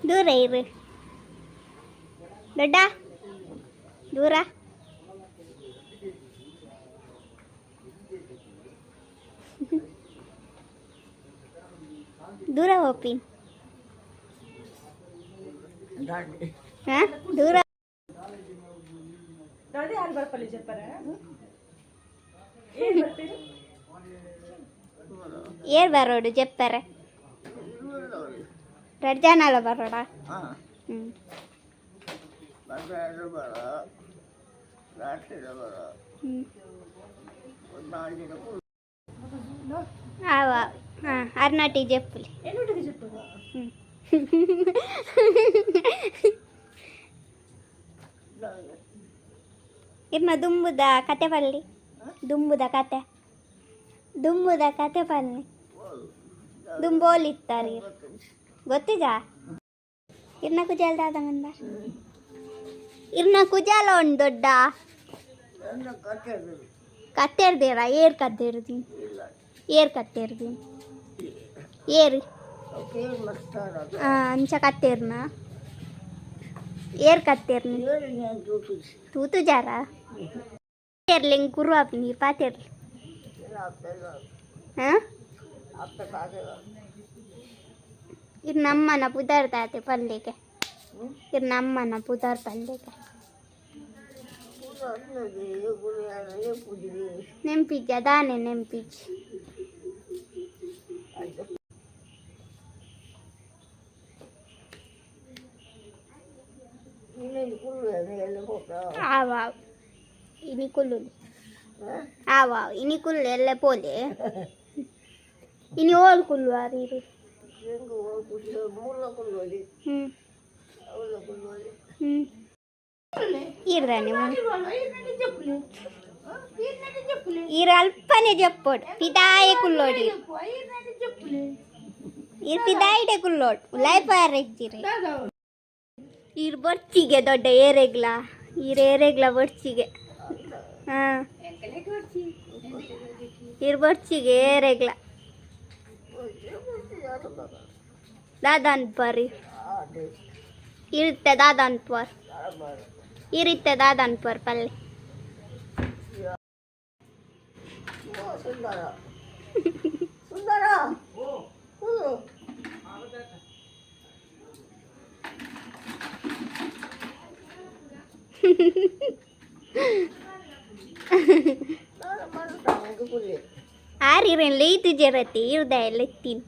ದೂರ ಇರು ದೊಡ್ಡ ದೂರ దూర ఓపెన్ దూర ఏర్ బరోడు చెప్పారా రడ్జానాలో బరోడా అర్నాటి చెప్పులే ಇರ್ನ ದುಂಬುದ ಕತೆ ಪಲ್ಲಿ ದುಂಬುದ ಕತೆ ಪಲ್ಲಿ ದುಂಬೋಲಿತ್ತಾರೆ ಗೊತ್ತಿದಾ ಇರ್ನ ಕುಜಾಲ್ ದಾದಂಗಂದ ಇರ್ನ ಕುಜಾಲ ಉಂಟು ದೊಡ್ಡ ಕತ್ತೆರ್ದೇರ ಏರ್ ಕತ್ತೆರ್ದೀನಿ ಏರು ಅಂಚ ಕತ್ತೇರ್ನ ಏರ್ ಕತ್ತೇರ್ನಿ ತೂತು ಜಾರ ಏರ್ಲಿಂಗ್ ಕುರುವಾಪ್ ನೀರು ಪಾತೇರ್ಲಿ ಇದು ನಮ್ಮನ ಪುದರ್ದಾತೆ ಪಲ್ಯಕ್ಕೆ ಇದು ನಮ್ಮನ ಪುದರ್ ಪಲ್ಯಕ್ಕೆ ನೆಂಪಿಜ್ಜ ದಾನೆ ನೆಂಪಿಜ್ಜಿ ini kulul ini kulul elle pole ini all kullu ariru irrani ir alpane jeppod pidaye kullodi ir pidaye kullod ulai parejjire ir ಬರ್ಚಿಗೆ ದೊಡ್ಡ ಏರೆಗ್ಲ ಬರ್ಚಿಗೆ ಇರ್ ಬರ್ಚಿಗೆ ಏರೆಗ್ಲ ದಾದಾನ್ ಪರ್ ಇರುತ್ತೆ ದಾದಾನ್ ಪರ್ ಪಲ್ಲೆ ಆರಿರನ್ ಲೈತು ಜರತಿ ಇರ್ದ ಎತ್ತಿನ